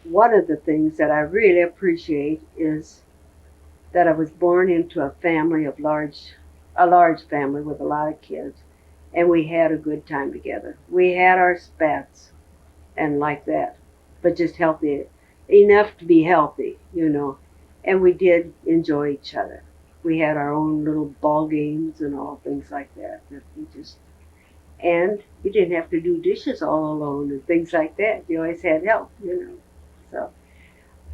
one of the things that I really appreciate is that I was born into a large family with a lot of kids, and we had a good time together. We had our spats and like that, but just healthy enough to be healthy, And we did enjoy each other. We had our own little ball games and all things like that. And you didn't have to do dishes all alone and things like that. You always had help. So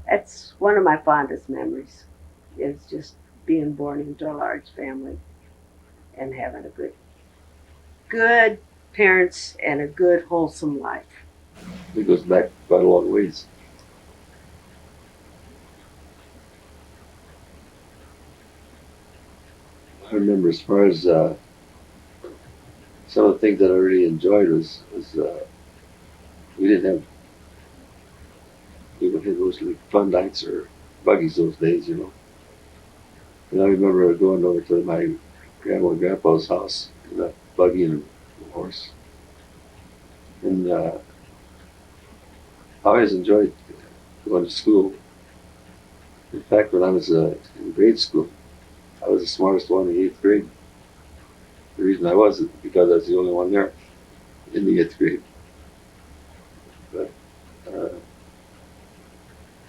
that's one of my fondest memories is just being born into a large family and having a good parents and a good wholesome life. It goes back quite a long ways. I remember as far as some of the things that I really enjoyed was we didn't have we would have those like fun nights or buggies those days. And I remember going over to my grandma and grandpa's house in a buggy and a horse. And I always enjoyed going to school. In fact, when I was in grade school, I was the smartest one in the 8th grade. The reason I was is because I was the only one there in the 8th grade. But I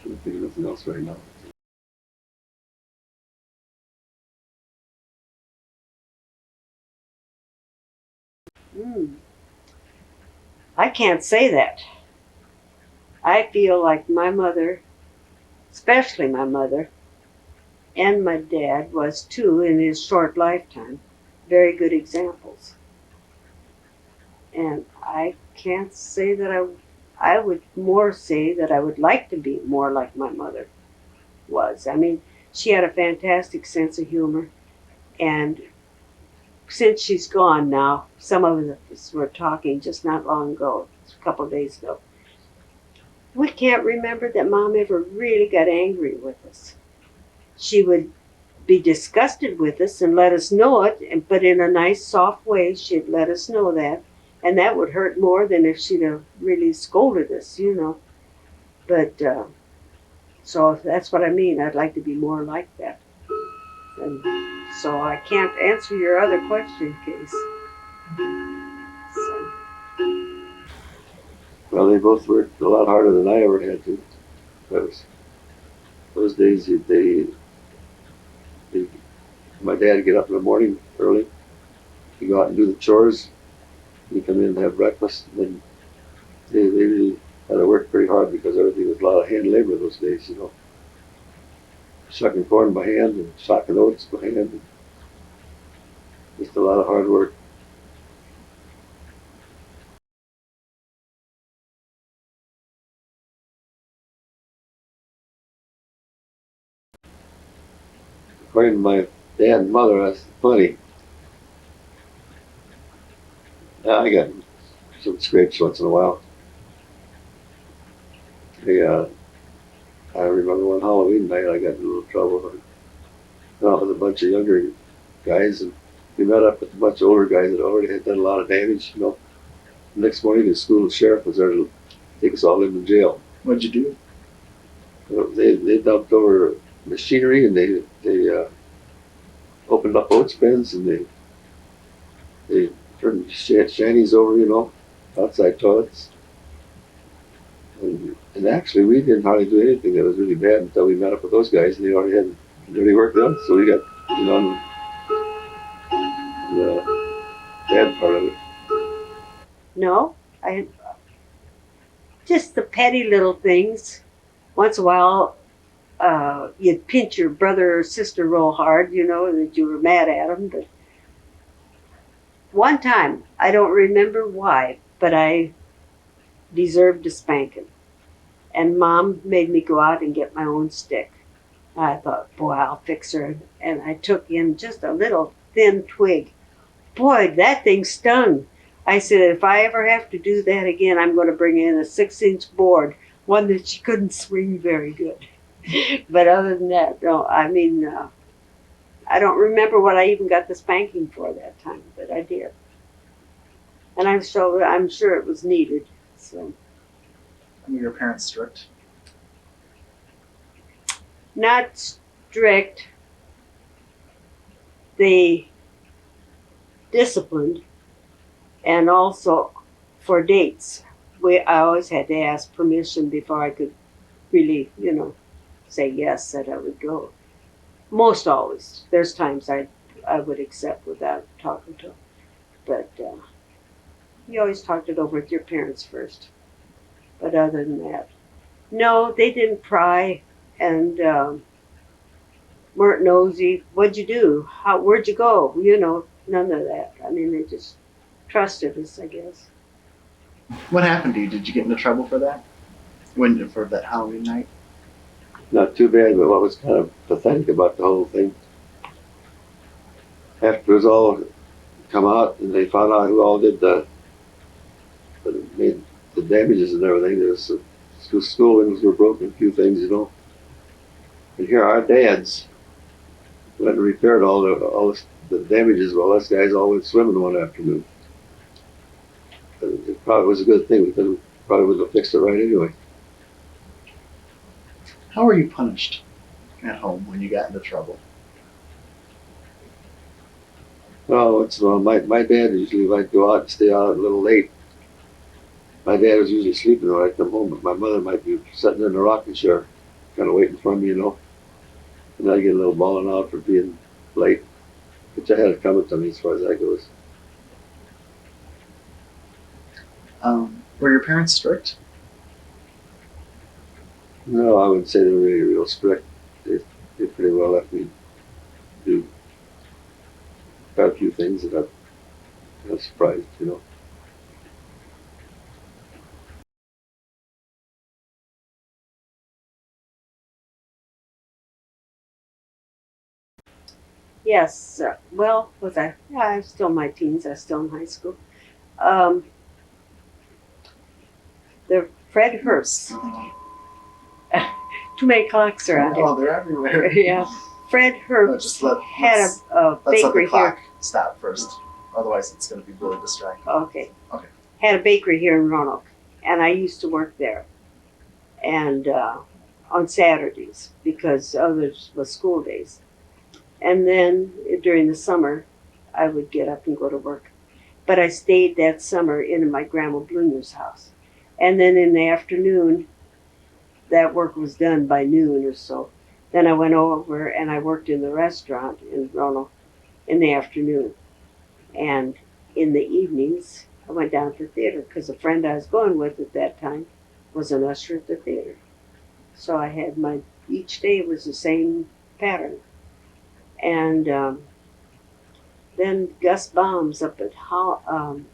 can't think of nothing else right now. Mm, I can't say that. I feel like my mother, especially my mother, and my dad was too in his short lifetime, very good examples. And I can't say that I would more say that I would like to be more like my mother was. I mean, she had a fantastic sense of humor, and since she's gone now, some of us were talking just not long ago, a couple of days ago. We can't remember that Mom ever really got angry with us. She would be disgusted with us and let us know it, but in a nice, soft way, she'd let us know that. And that would hurt more than if she'd have really scolded us. But so that's what I mean. I'd like to be more like that. And so I can't answer your other question, Case. So, Well, they both worked a lot harder than I ever had to. Because those days, they my dad would get up in the morning early. He'd go out and do the chores. He'd come in and have breakfast. And then they really had to work pretty hard because everything was a lot of hand labor those days. Shucking corn by hand and shocking oats by hand. And just a lot of hard work. According to my dad and mother, that's plenty. Yeah, I got some scrapes once in a while. They, I remember one Halloween night I got in a little trouble. With a bunch of younger guys, and we met up with a bunch of older guys that already had done a lot of damage. The next morning, the school sheriff was there to take us all into jail. What'd you do? They dumped over machinery, and they opened up oats bins, and they turned shanties over, outside toilets. And actually, we didn't hardly do anything that was really bad until we met up with those guys, and they already had dirty work done. So we got on the bad part of it. no, I just the petty little things. Once in a while, you'd pinch your brother or sister real hard, that you were mad at them. But one time, I don't remember why, but I deserved a spanking. And Mom made me go out and get my own stick. I thought, boy, I'll fix her. And I took in just a little thin twig. Boy, that thing stung. I said, if I ever have to do that again, I'm going to bring in a 6-inch board, one that she couldn't swing very good. But other than that, no, I mean, I don't remember what I even got the spanking for that time, but I did. And I'm sure it was needed. So Were your parents strict? not strict. They disciplined, and also for dates, I always had to ask permission before I could really, say yes that I would go. Most always. There's times I would accept without talking to them, but you always talked it over with your parents first. But other than that, no, they didn't pry and weren't nosy. What'd you do? Where'd you go? None of that. I mean, they just trusted us, I guess. What happened to you? Did you get into trouble for that? For that Halloween night? Not too bad, but what was kind of pathetic about the whole thing, after it was all come out and they found out who all did made the damages and everything, there was school windows were broken, a few things. And here our dads went and repaired all the damages while us guys all went swimming one afternoon. It probably was a good thing because we probably would have fixed it right anyway. How were you punished at home when you got into trouble? Well, my dad usually might go out and stay out a little late. My dad was usually sleeping when I come home, but my mother might be sitting in the rocking chair, kind of waiting for me. And I get a little bawling out for being late, which I had it coming to me as far as that goes. Were your parents strict? No, I wouldn't say they were really real strict. They pretty well let me do quite a few things that I'm surprised. Yes. Well, was I? Yeah, I'm still in my teens. I was still in high school. Um, the Fred Herbst. Too many clocks around here. Oh, they're everywhere. Yeah. Fred Herbst had a let's let the bakery clock here. stop first. Otherwise, it's going to be really distracting. Okay. Okay. Had a bakery here in Roanoke, and I used to work there, and on Saturdays because others was school days. And then during the summer, I would get up and go to work. But I stayed that summer in my grandma Blunder's house. And then in the afternoon, that work was done by noon or so. Then I went over and I worked in the restaurant in Roanoke in the afternoon. And in the evenings, I went down to the theater because a friend I was going with at that time was an usher at the theater. So I had each day was the same pattern. And then Gus Baum's up at Highland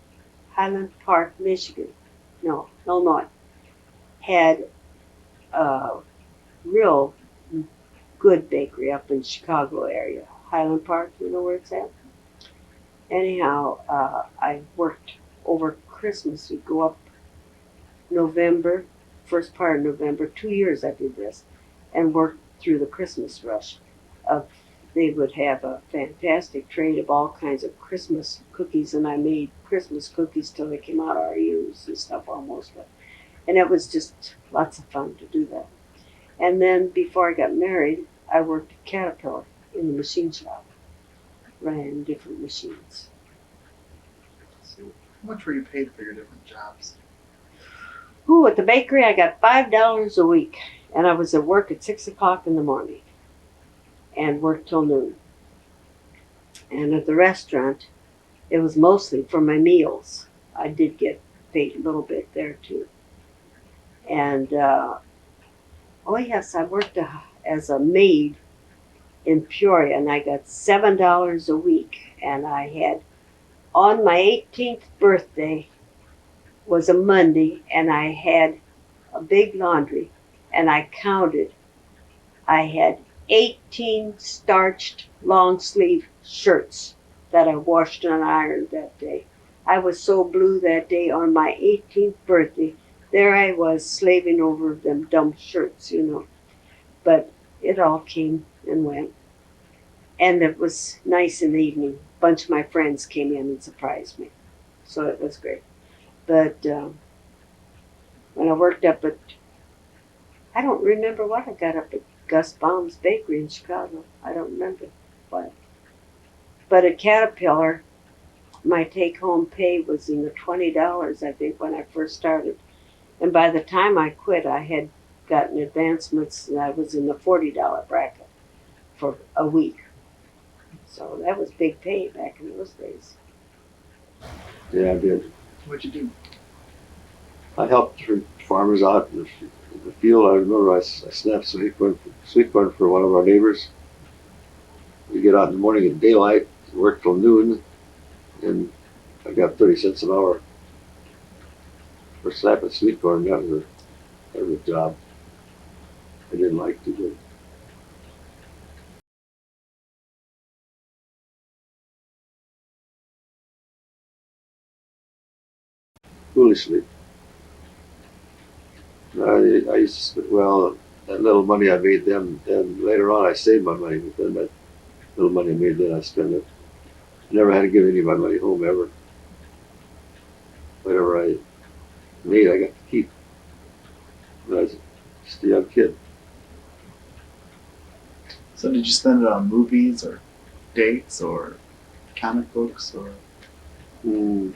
Park, Michigan, no, Illinois, had a real good bakery up in Chicago area. Highland Park, you know where it's at? Anyhow, I worked over Christmas. We'd go up November, first part of November, 2 years I did this, and worked through the Christmas rush. They would have a fantastic trade of all kinds of Christmas cookies, and I made Christmas cookies till they came out our ears and stuff almost. And it was just lots of fun to do that. And then before I got married, I worked at Caterpillar in the machine shop, ran different machines. So, How much were you paid for your different jobs? at the bakery, I got $5 a week, and I was at work at 6 o'clock in the morning, and worked till noon. And at the restaurant, it was mostly for my meals. I did get paid a little bit there too. And oh yes, I worked as a maid in Peoria, and I got $7 a week. And I had on my 18th birthday was a Monday, and I had a big laundry, and I counted. I had 18 starched long sleeve shirts that I washed and ironed that day. I was so blue that day on my 18th birthday. There I was slaving over them dumb shirts. But it all came and went. And it was nice in the evening. A bunch of my friends came in and surprised me. So it was great. But when I worked up at, I don't remember what I got up at Gus Baum's Bakery in Chicago. I don't remember what. But at Caterpillar, my take-home pay was in the $20, I think, when I first started. And by the time I quit, I had gotten advancements, and I was in the $40 bracket for a week. So that was big pay back in those days. Yeah, I did. What'd you do? I helped farmers out in the field. I remember I snapped sweet corn for one of our neighbors. We get out in the morning at daylight, work till noon, and I got 30 cents an hour for snapping sweet corn. That was a job I didn't like to do. Foolishly. I used to spend, well, that little money I made then later on I saved my money, but then that little money I made then I spent it. I never had to give any of my money home ever. Whatever I made, I got to keep. When I was just a young kid. So did you spend it on movies or dates or comic books or? Mm,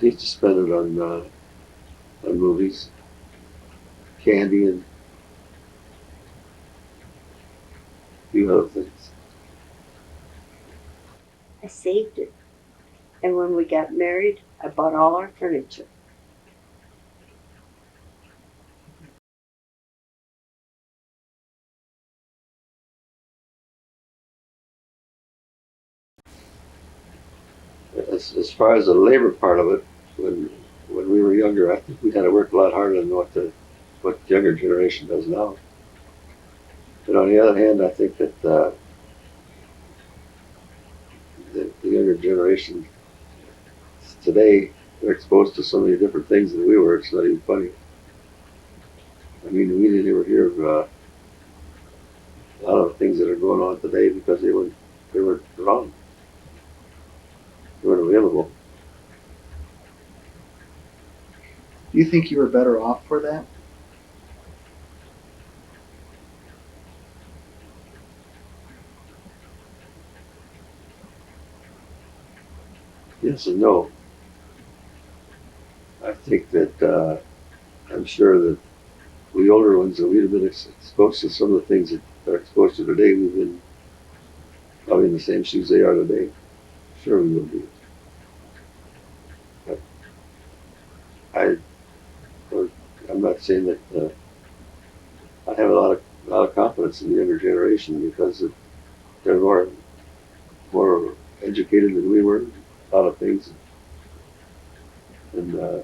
I used to spend it on movies, candy, and a few other things. I saved it. And when we got married, I bought all our furniture. As far as the labor part of it, when we were younger, I think we had to work a lot harder than what the younger generation does now. But on the other hand, I think that the younger generation today, they're exposed to so many different things than we were. It's not even funny. I mean, we didn't ever hear of a lot of the things that are going on today because they weren't around. They weren't available. Do you think you were better off for that? Yes and no. I think that I'm sure that we older ones that we'd have been exposed to some of the things that they're exposed to today. We've been probably in the same shoes they are today. Sure, we will be. But I, I'm not saying that I have a lot of confidence in the younger generation because they're more educated than we were. A lot of things, and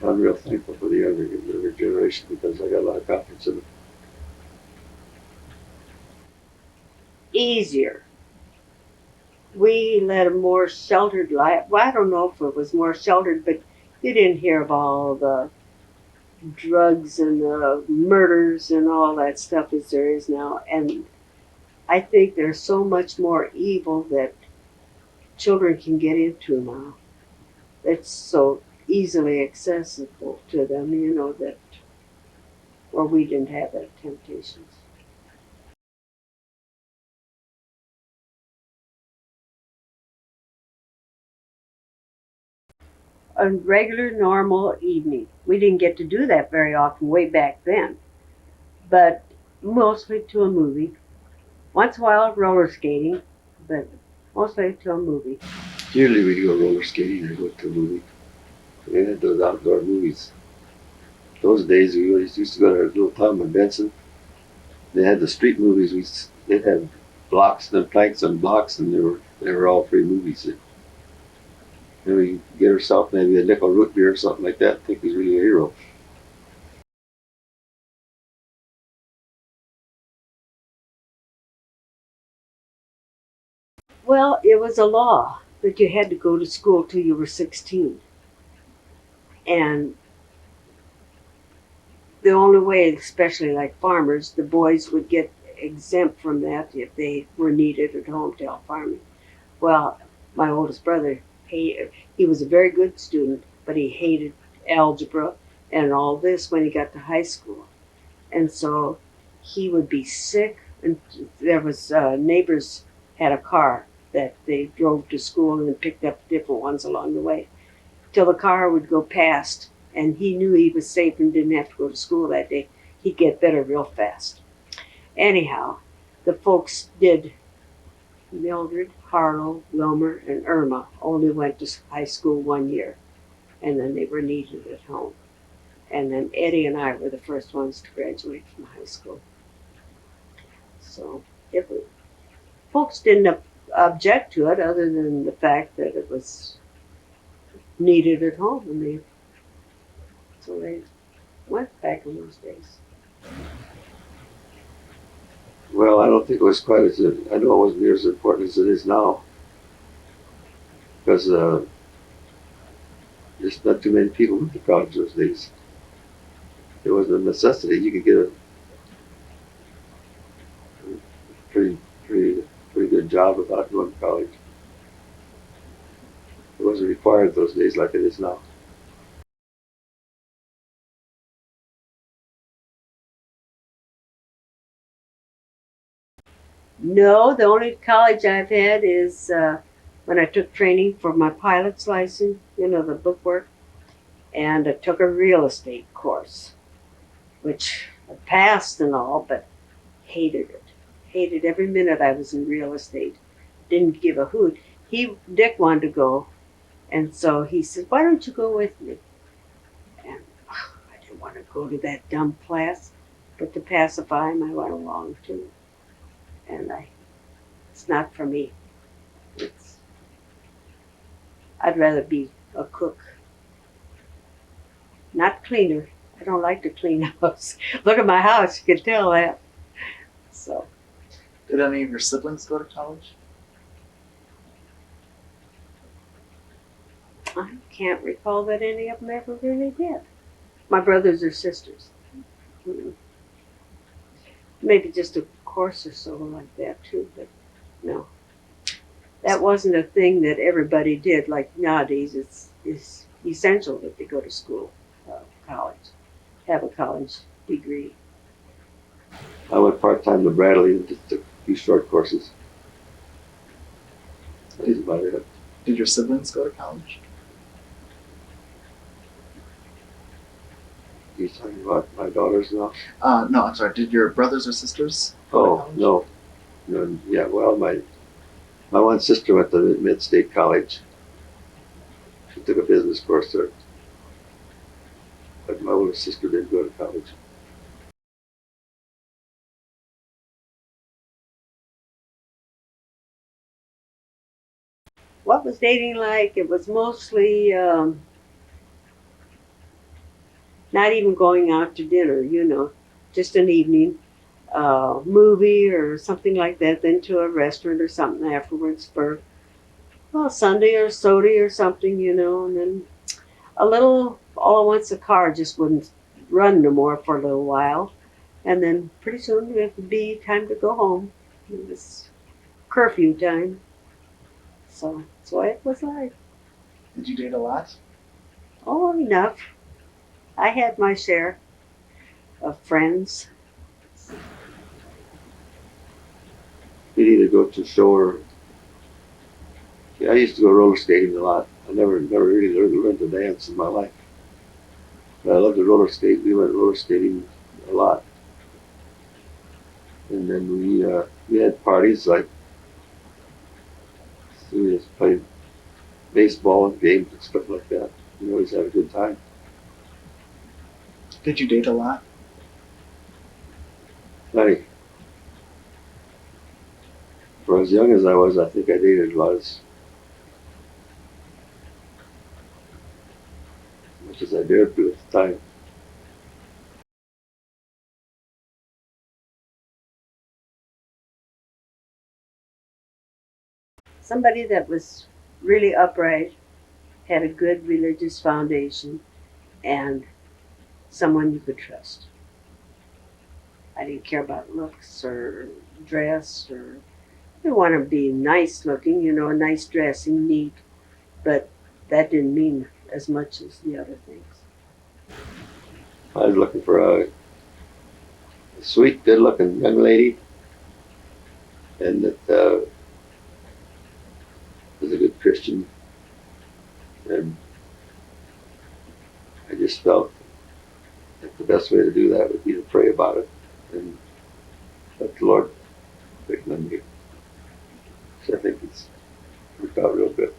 I'm real thankful for the younger generation because I got a lot of confidence in them. Easier. We led a more sheltered life. Well, I don't know if it was more sheltered, but you didn't hear of all the drugs and the murders and all that stuff as there is now. And I think there's so much more evil that children can get into now. It's so easily accessible to them, that, or we didn't have that temptations. A regular, normal evening. We didn't get to do that very often way back then, but mostly to a movie. Once in a while, roller skating, but mostly to a movie. Usually we go roller skating or go to a movie. We had those outdoor movies. Those days we always used to go to a little town in Benson. They had the street movies. They'd have blocks and planks and blocks, and they were all free movies. You get herself maybe a nickel root beer or something like that. I think he's really a hero. Well, it was a law that you had to go to school till you were 16. And the only way, especially like farmers, the boys would get exempt from that if they were needed at home to help farming. Well, my oldest brother, He was a very good student, but he hated algebra and all this when he got to high school. And so he would be sick. And there was neighbors had a car that they drove to school and then picked up different ones along the way till the car would go past and he knew he was safe and didn't have to go to school that day. He'd get better real fast. Anyhow, the folks did. Mildred, Harlow, Wilmer, and Irma only went to high school 1 year, and then they were needed at home. And then Eddie and I were the first ones to graduate from high school. So folks didn't object to it other than the fact that it was needed at home, and so they went back in those days. Well, I don't think it was quite as, I know it wasn't near as important as it is now. Because there's not too many people went to college those days. It wasn't a necessity. You could get a pretty, pretty good job without going to college. It wasn't required those days like it is now. No, the only college I've had is when I took training for my pilot's license, the bookwork, and I took a real estate course, which I passed and all, but hated it. Hated every minute I was in real estate. Didn't give a hoot. Dick wanted to go, and so he said, "Why don't you go with me?" And I didn't want to go to that dumb class, but to pacify him, I went along too. And it's not for me. I'd rather be a cook, not cleaner. I don't like to clean house. Look at my house, you can tell that. So, Did any of your siblings go to college? I can't recall that any of them ever really did. My brothers or sisters. Maybe just a course or so like that too, but no. That wasn't a thing that everybody did. Like nowadays, it's essential that they go to school, college, have a college degree. I went part-time to Bradley and just took a few short courses. That's about it. Did your siblings go to college? You're talking about my daughters now? No, I'm sorry. Did your brothers or sisters go to Oh, college? no. No. Yeah, well, my one sister went to Mid-State College. She took a business course there. But my older sister didn't go to college. What was dating like? It was mostly not even going out to dinner, just an evening movie or something like that, then to a restaurant or something afterwards for Sunday or soda or something, and then a little, all at once the car just wouldn't run no more for a little while. And then pretty soon it would be time to go home. It was curfew time. So that's what it was like. Did you date a lot? Oh, enough. I had my share of friends. You'd either go to a show or... Yeah, I used to go roller skating a lot. I never really learned to dance in my life. But I loved to roller skate. We went roller skating a lot. And then we had parties like we just played baseball and games and stuff like that. We always had a good time. Did you date a lot? Plenty. For as young as I was, I think I dated a lot as much as I dared to at the time. Somebody that was really upright, had a good religious foundation, and someone you could trust. I didn't care about looks or dress, or I didn't want to be nice looking, a nice dressing, neat, but that didn't mean as much as the other things. I was looking for a sweet, good-looking young lady, and that was a good Christian. And I just felt that the best way to do that would be to pray about it and let the Lord recommend me. So I think it's worked out real good.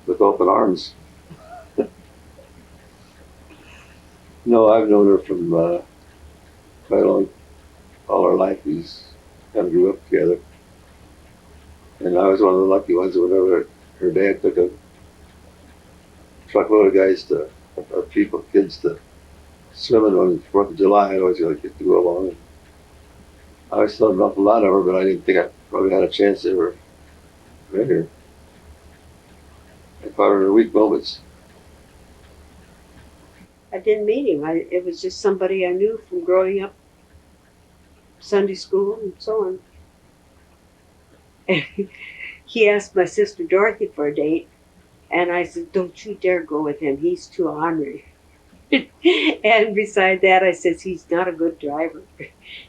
With open arms. No, I've known her from quite a long, all our life. We kind of grew up together. And I was one of the lucky ones whenever her dad took a truckload of guys of people, kids to swimming on the 4th of July. I always get to go along. And I always thought an awful lot of her, but I didn't think I probably had a chance to ever meet her. I caught her in her weak moments. I didn't meet him. It was just somebody I knew from growing up, Sunday school and so on. And he asked my sister Dorothy for a date, and I said, "Don't you dare go with him. He's too ornery." And beside that, I says, "He's not a good driver."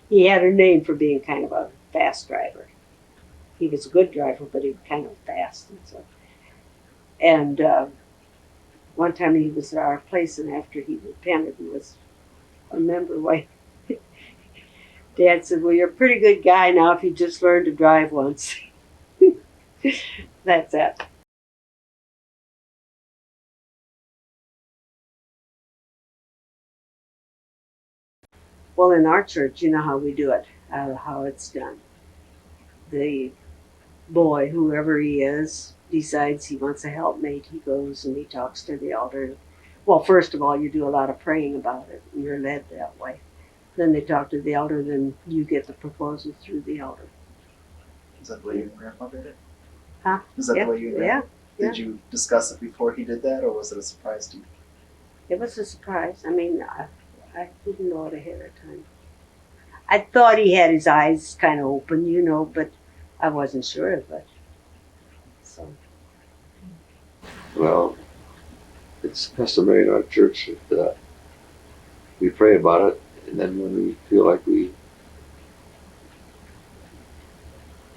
He had a name for being kind of a fast driver. He was a good driver, but he was kind of fast and so. And one time he was at our place, and after he repented and was a member, why Dad said, "Well, you're a pretty good guy now if you just learned to drive once." That's it. Well, in our church, you know how we do it, how it's done. The boy, whoever he is, decides he wants a helpmate. He goes and he talks to the elder. Well, first of all, you do a lot of praying about it, and you're led that way. Then they talk to the elder, then you get the proposal through the elder. Is that the way you and Grandpa did it? Huh? Is that Yeah, the way you and yeah, Grandpa? Did you discuss it before he did that, or was it a surprise to you? it was a surprise. I mean, I didn't know it ahead of time. I thought he had his eyes kind of open, but I wasn't sure of it. So, Well, it's customary in our church that we pray about it, and then when we feel like we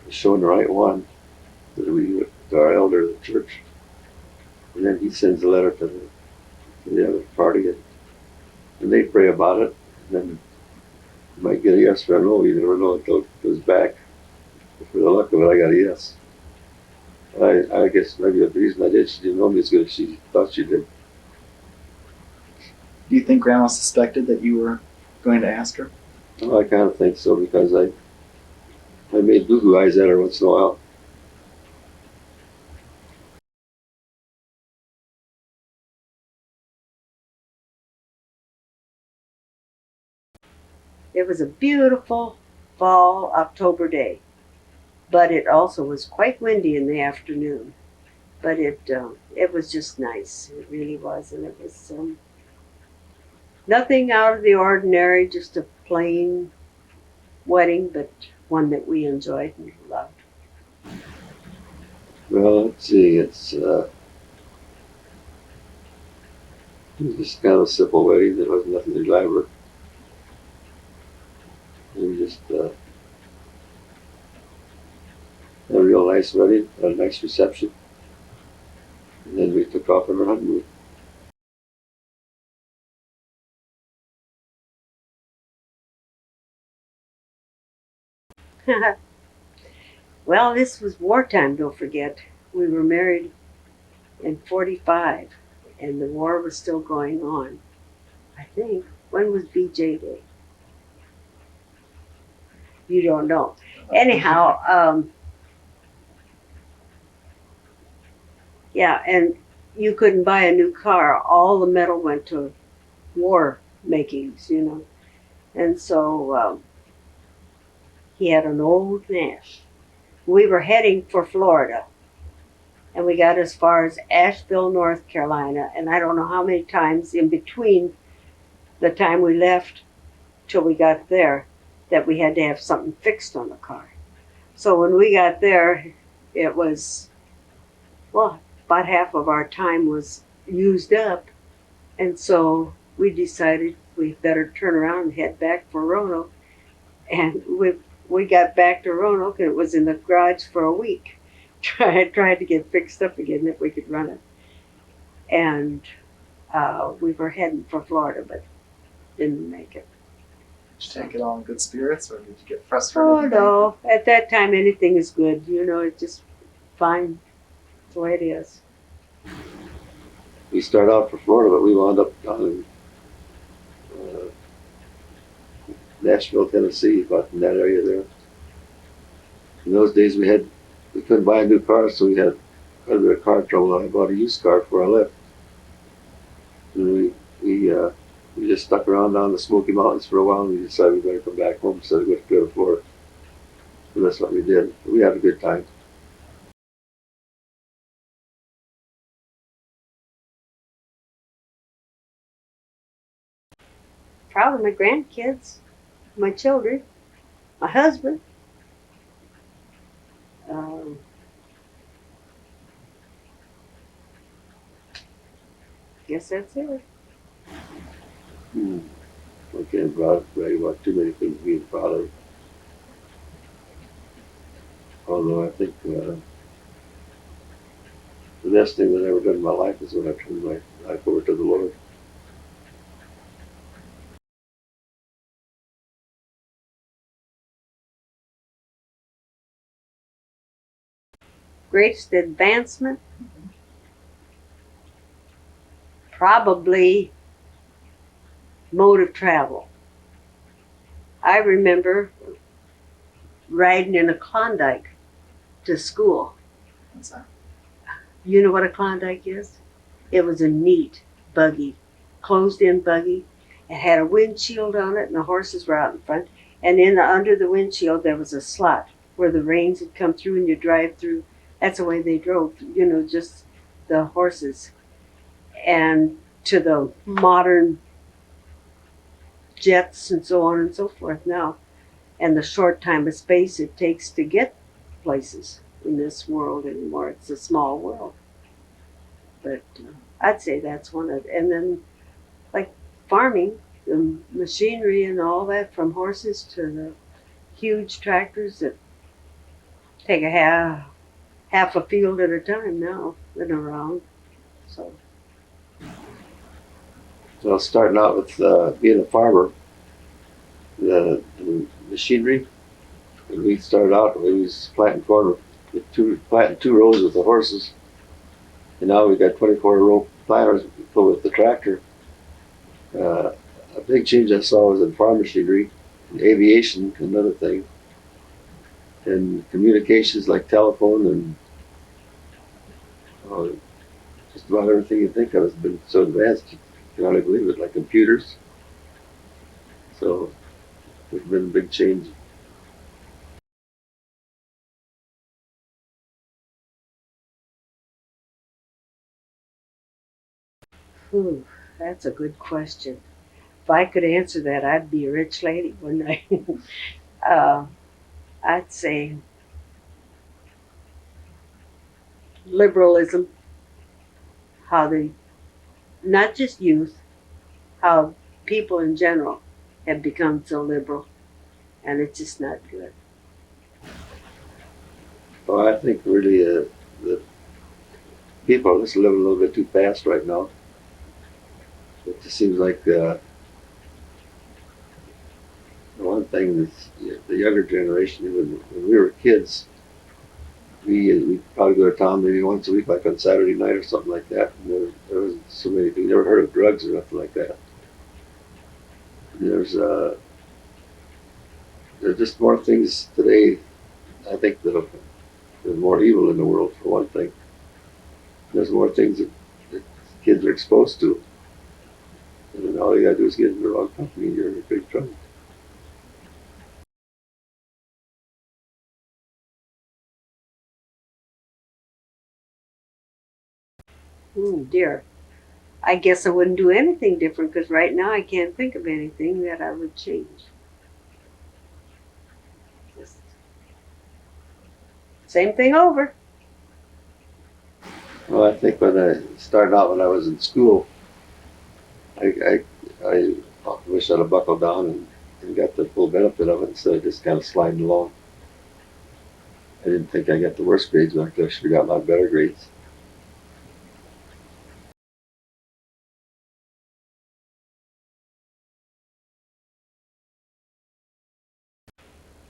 shown the right one, that we to our elder of the church, and then he sends a letter to the other party, and they pray about it, and then you might get a yes or a no. You never know until it goes back. For the luck of it, I got a yes. I guess maybe the reason I did, she didn't know me as good as she thought she did. Do you think Grandma suspected that you were going to ask her? Well, I kind of think so because I made goo-goo eyes at her once in a while. it was a beautiful fall October day, but it also was quite windy in the afternoon. But it was just nice. It really was, and it was nothing out of the ordinary. Just a plain wedding, but one that we enjoyed and loved. Well, let's see, it was just kind of a simple wedding. There was nothing elaborate. It was just a real nice wedding, a nice reception, and then we took off on our honeymoon. Well, this was wartime. Don't forget, we were married in '45, and the war was still going on. I think. When was BJ Day? You don't know. Anyhow, yeah, and you couldn't buy a new car. All the metal went to war makings. And so he had an old Nash. We were heading for Florida, and we got as far as Asheville, North Carolina, and I don't know how many times in between the time we left till we got there that we had to have something fixed on the car. So when we got there, it was, well, about half of our time was used up. And so we decided we better turn around and head back for Roanoke. And we got back to Roanoke and it was in the garage for a week. Tried to get fixed up again if we could run it. And we were heading for Florida, but didn't make it. Did you take it all in good spirits, or did you get frustrated? Oh no! At that time, anything is good. You know, it's just fine. That's the way it is. We started out for Florida, but we wound up down in Nashville, Tennessee, about in that area there. In those days, we couldn't buy a new car, so we had quite a bit of car trouble. I bought a used car before I left, and we just stuck around down the Smoky Mountains for a while, and we decided we better come back home, so we go to Florida. So that's what we did. We had a good time. Proud of my grandkids, my children, my husband. Um, guess that's it. I can't brag about too many things being proud of. Although I think the best thing that I ever done in my life is when I turned my life over to the Lord. Greatest advancement, probably mode of travel. I remember riding in a Klondike to school. What's that? You know what a Klondike is? It was a neat buggy, closed-in buggy. It had a windshield on it, and the horses were out in front. And under the windshield, there was a slot where the reins had come through, and you drive through. That's the way they drove, you know, just the horses. And to the modern jets and so on and so forth now, and the short time of space it takes to get places in this world anymore. It's a small world. But I'd say that's one of, and then like farming, the machinery and all that, from horses to the huge tractors that take a half a field at a time now that are around. So So starting out with being a farmer, the machinery. When we started out, we was planting corn planting 2 rows with the horses, and now we got 24-row planters with the tractor. Uh, a big change I saw was in farm machinery, in aviation, another thing, and communications like telephone and uh, just about everything you think of has been so advanced you can hardly believe it, like computers. So there's been a big change. whew, that's a good question. If I could answer that, I'd be a rich lady, wouldn't I? uh, I'd say liberalism, how they, not just youth, how people in general have become so liberal, and it's just not good. Well, I think really the people are just living a little bit too fast right now. It just seems like the one thing that's the younger generation, even when we were kids, we probably go to town maybe once a week, like on Saturday night or something like that. And there wasn't so many things. Never heard of drugs or nothing like that. And there's just more things today. I think there's more evil in the world for one thing. There's more things that kids are exposed to, and then all you gotta do is get in the wrong company, and you're in big trouble. Dear, I guess I wouldn't do anything different because right now I can't think of anything that I would change. Just same thing over. Well, I think when I started out when I was in school, I wish I'd have buckled down and got the full benefit of it instead of just kind of sliding along. I didn't think I got the worst grades, but I should have got a lot better grades.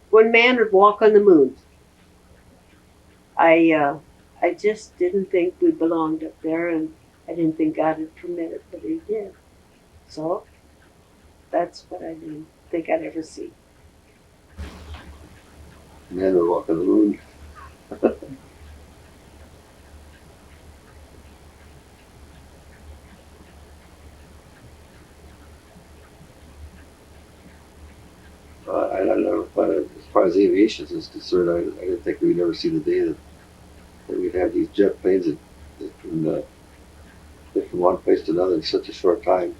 When man would walk on the moon, I just didn't think we belonged up there, and I didn't think God would permit it, but He did. So that's what I didn't think I'd ever see. Man would walk on the moon. I never thought, as far as aviation is concerned, I didn't think we'd ever see the day that we'd have these jet planes that can get from one place to another in such a short time.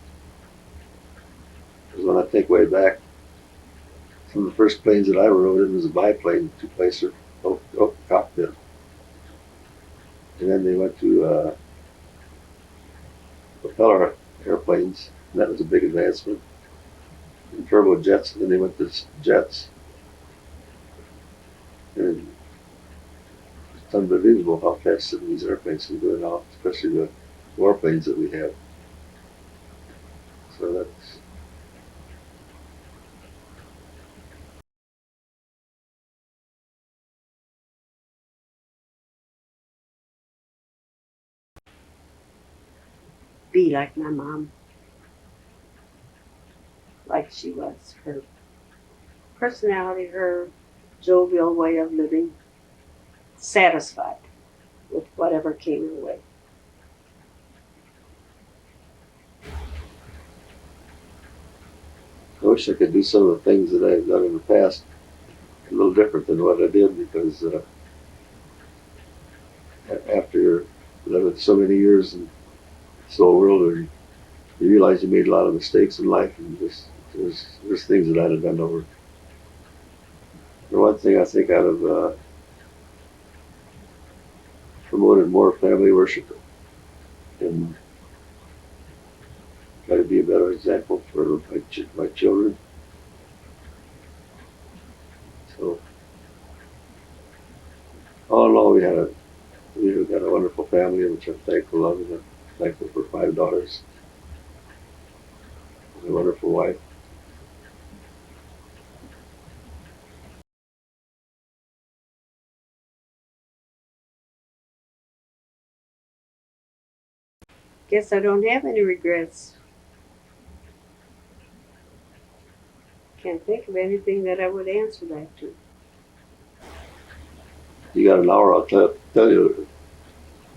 Because when I think way back, some of the first planes that I rode in was a biplane, two-placer, open cockpit. And then they went to propeller airplanes, and that was a big advancement. And turbojets, and then they went to jets. And it's unbelievable how fast some of these airplanes can go now, especially the warplanes that we have. So that's Be like my mom, like she was. Her personality, her jovial way of living, satisfied with whatever came her way. I wish I could do some of the things that I've done in the past a little different than what I did because after living so many years in this whole world, you realize you made a lot of mistakes in life, and just there's things that I'd have done over. The one thing I think I'd have promoted more family worship and try to be a better example for my children. So all in all, we got a wonderful family, which I'm thankful of, and I'm thankful for 5 daughters, and a wonderful wife. Guess I don't have any regrets. Can't think of anything that I would answer that to. You got an hour, I'll tell you.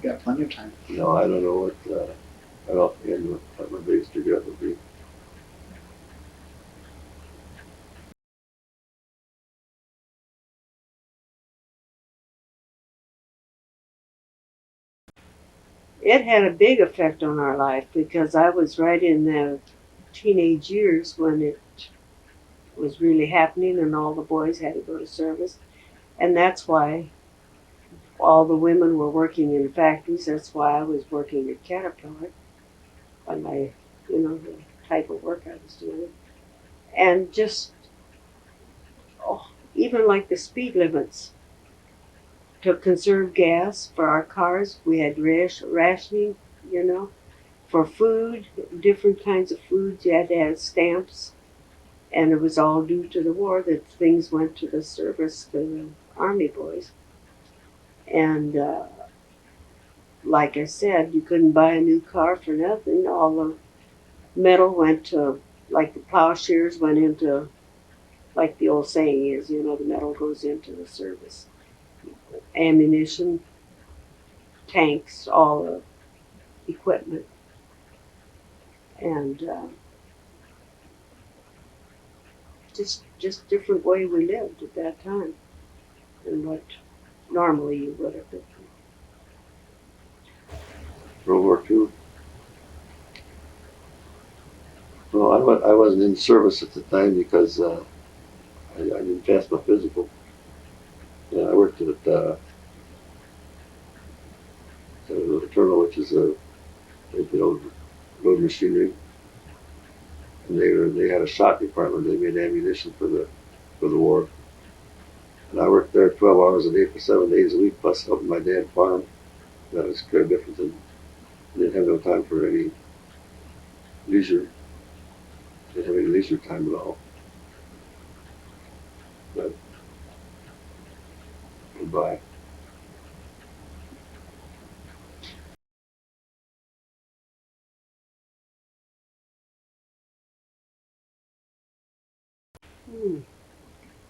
You got plenty of time. I don't know right offhand what my biggest regret would be. It had a big effect on our life because I was right in the teenage years when it was really happening and all the boys had to go to service. And that's why all the women were working in factories. That's why I was working at Caterpillar on the type of work I was doing. And just, even like the speed limits. To conserve gas for our cars, we had rationing, for food, different kinds of foods. You had to have stamps, and it was all due to the war that things went to the service to the army boys. And like I said, you couldn't buy a new car for nothing. All the metal went to, like the plowshares went into, like the old saying is, the metal goes into the service. Ammunition, tanks, all the equipment. And just different way we lived at that time than what normally you would have been. World War II. No, I wasn't in service at the time because I didn't pass my physical. Yeah, I worked at the terminal, which is they build road machinery, and they had a shop department. They made ammunition for the war, and I worked there 12 hours a day for 7 days a week, plus helping my dad farm. That was quite different, and I didn't have no time for any leisure. Didn't have any leisure time at all. But goodbye. Hmm.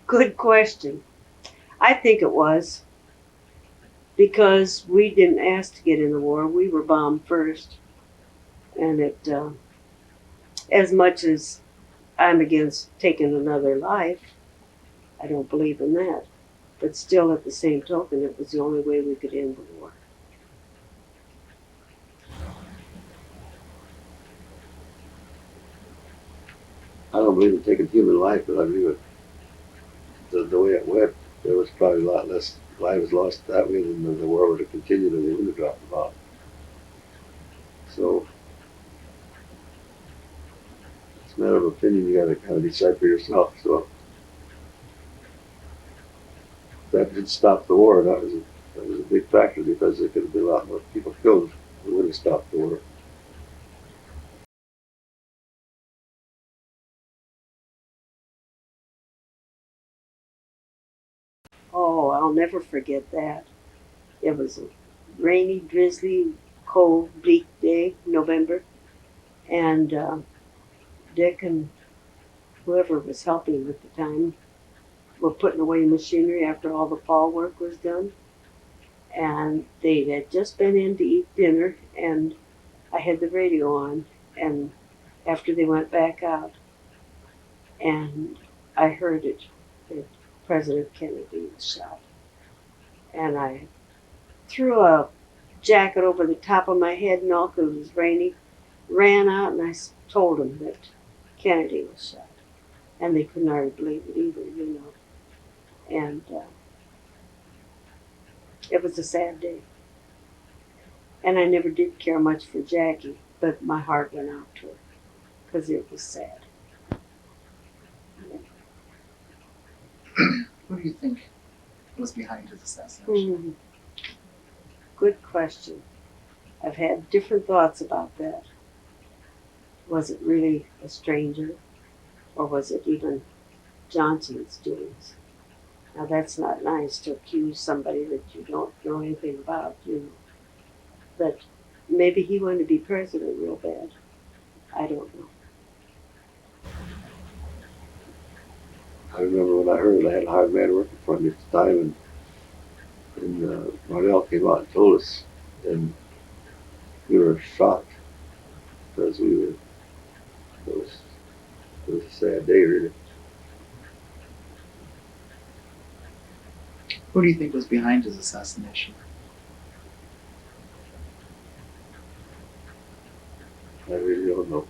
Good question. I think it was because we didn't ask to get in the war. We were bombed first, and as much as I'm against taking another life, I don't believe in that. But still, at the same token, it was the only way we could end the war. I don't believe in taking human life, but I believe it. The way it went, there was probably a lot less lives lost that way than the war would have continued and they would have dropped the bomb. So it's a matter of opinion. You got to kind of decide for yourself. So that did stop the war. That was a big factor because there could have been a lot more people killed. It would have stopped the war. Oh, I'll never forget that. It was a rainy, drizzly, cold, bleak day, November, and Dick and whoever was helping him at the time were putting away machinery after all the fall work was done. And they had just been in to eat dinner, and I had the radio on. And after they went back out, and I heard it that President Kennedy was shot. And I threw a jacket over the top of my head and all because it was rainy, ran out, and I told them that Kennedy was shot. And they couldn't hardly believe it either, you know. And it was a sad day. And I never did care much for Jackie, but my heart went out to her because it was sad. Who do you think was behind his assassination? Good question. I've had different thoughts about that. Was it really a stranger, or was it even Johnson's doings? Now that's not nice to accuse somebody that you don't know anything about, you know. But maybe he wanted to be president real bad. I don't know. I remember when I heard it, I had a hard man working for me at the time, and Mardell came out and told us, and we were shocked because it was, it was a sad day, really. Who do you think was behind his assassination? I really don't know.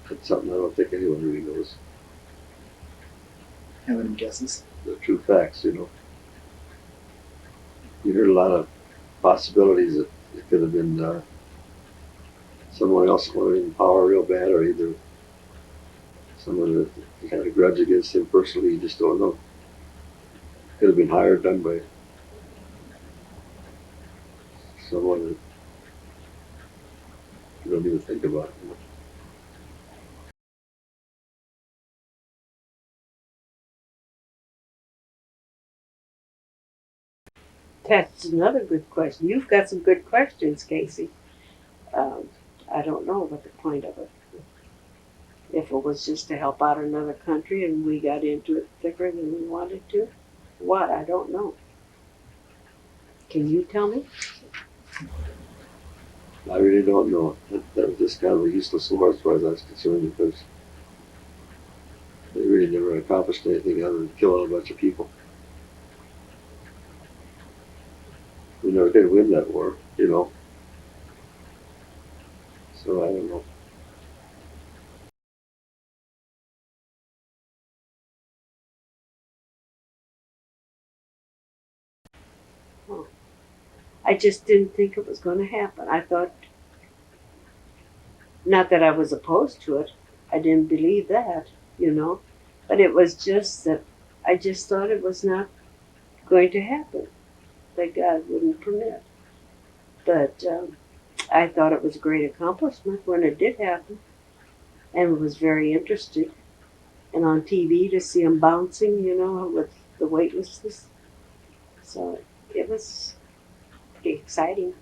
It's something I don't think anyone really knows. Have any guesses? The true facts, you know. You heard a lot of possibilities that it could have been someone else wanted in power real bad, or either someone that had a grudge against him personally. You just don't know. Could have been hired, done by someone that you don't even think about. You know. That's another good question. You've got some good questions, Casey. Um, I don't know what the point of it. If it was just to help out another country and we got into it thicker than we wanted to, what? I don't know. Can you tell me? I really don't know. That was just kind of a useless war as far as I was concerned because they really never accomplished anything other than killing a bunch of people. We never did win that war, you know. So I don't know. I just didn't think it was going to happen. I thought, not that I was opposed to it, I didn't believe that, but it was just that I just thought it was not going to happen, that God wouldn't permit. But I thought it was a great accomplishment when it did happen, and was very interested. And on TV to see him bouncing, with the weightlessness. So it was pretty exciting.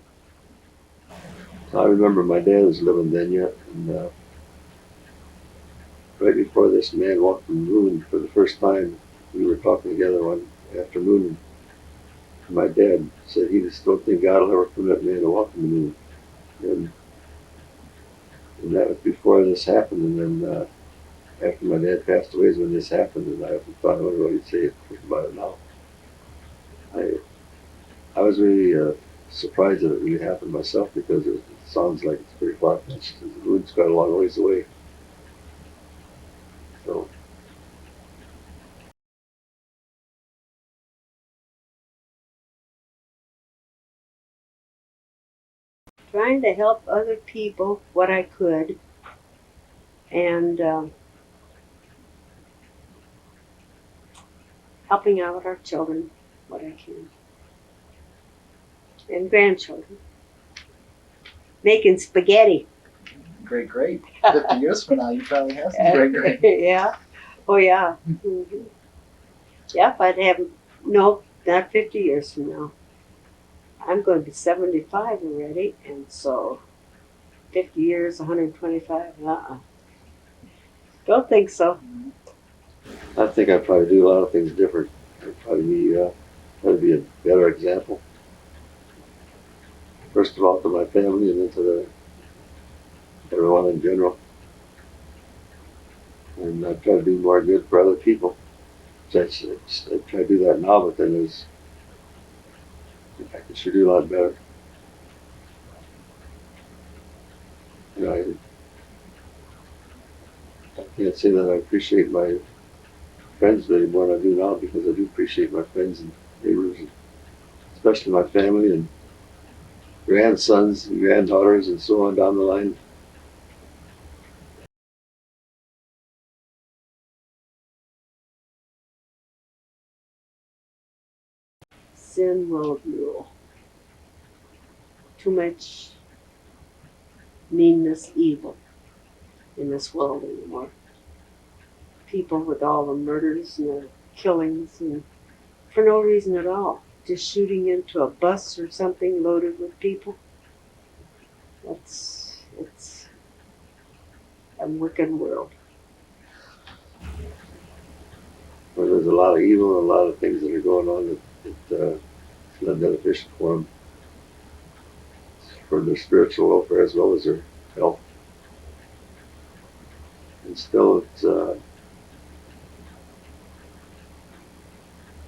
So I remember my dad was living then yet, and right before this man walked the moon for the first time, we were talking together one afternoon, and my dad said he just don't think God will ever permit man to walk on the moon. And, and that was before this happened, and then after my dad passed away is when this happened, and I often thought, I wonder what he'd say about it now. I was really surprised that it really happened myself because it sounds like it's pretty far-fetched. The moon's got a long ways away. So Trying to help other people what I could, and helping out our children what I can, and grandchildren. Making spaghetti. Great, great. 50 years from now, you probably have some great, great. Yeah. Oh, yeah. Mm-hmm. Yep, I'd have, no, not 50 years from now. I'm going to be 75 already, and so 50 years, 125, Don't think so. I think I'd probably do a lot of things different. I'd probably be a better example. First of all, to my family, and then to everyone in general. And I'd try to do more good for other people. So I try to do that now, but then I could sure do a lot better. You know, I can't say that I appreciate my friends any more than I do now, because I do appreciate my friends and neighbors, and especially my family and grandsons and granddaughters and so on down the line. Sin will rule. Too much meanness, evil in this world anymore. People with all the murders and the killings, and for no reason at all. Just shooting into a bus or something loaded with people. It's a wicked world. Where there's a lot of evil and a lot of things that are going on that it's not beneficial for them, for their spiritual welfare as well as their health. And still, it's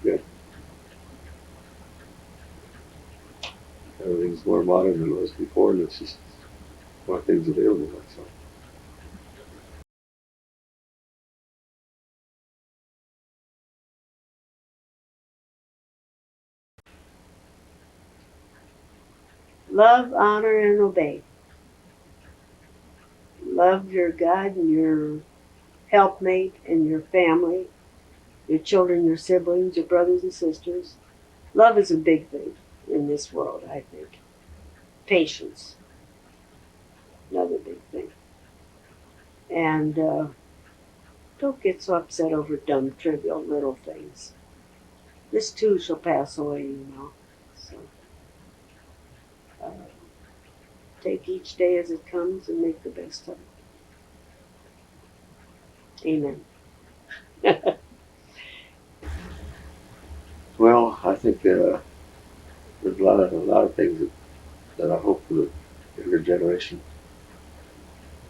yeah, everything's more modern than it was before, and it's just more things available. That's all. Love, honor, and obey. Love your God and your helpmate and your family, your children, your siblings, your brothers and sisters. Love is a big thing in this world, I think. Patience, another big thing. And don't get so upset over dumb, trivial little things. This too shall pass away. So uh, take each day as it comes and make the best of it. Amen. Well, I think there's a lot of things that I hope for the younger generation,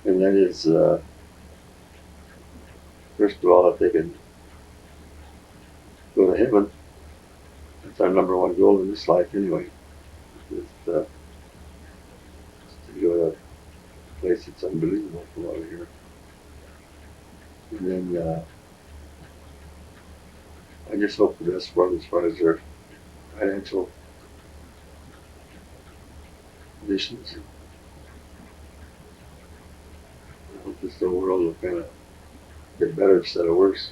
and that is first of all, if they can go to heaven. That's our number one goal in this life, anyway. Is to go to a place it's unbelievable from what I hear. And then I just hope the best for them as far as their financial conditions. I hope this whole world will kind of get better instead of worse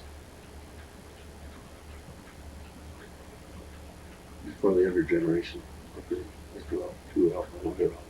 for the younger generation. Okay, that's too helpful.